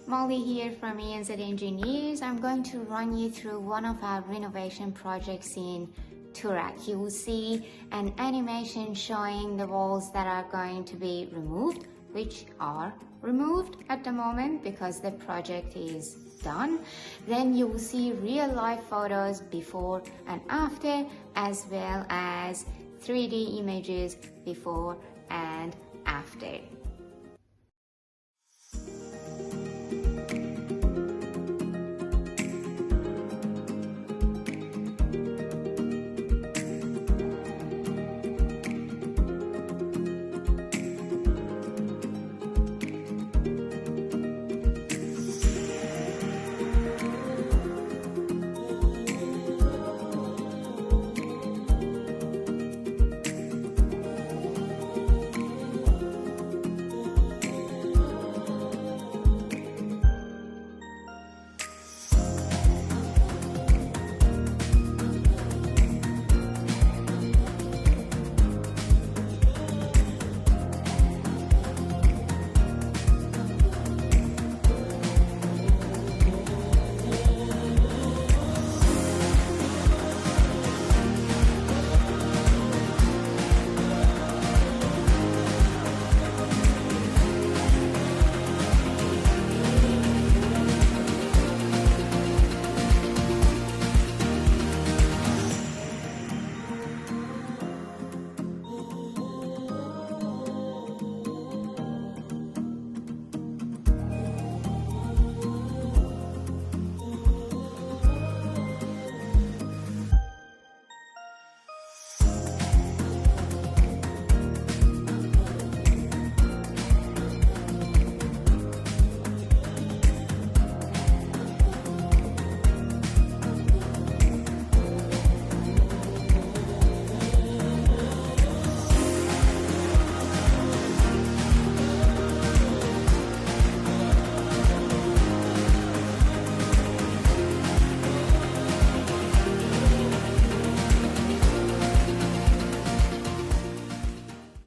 Molly here from ENZ Engineers. I'm going to run you through one of our renovation projects in Toorak. You will see an animation showing the walls that are going to be removed, which are removed at the moment because the project is done. Then you will see real life photos before and after, as well as 3D images before and after.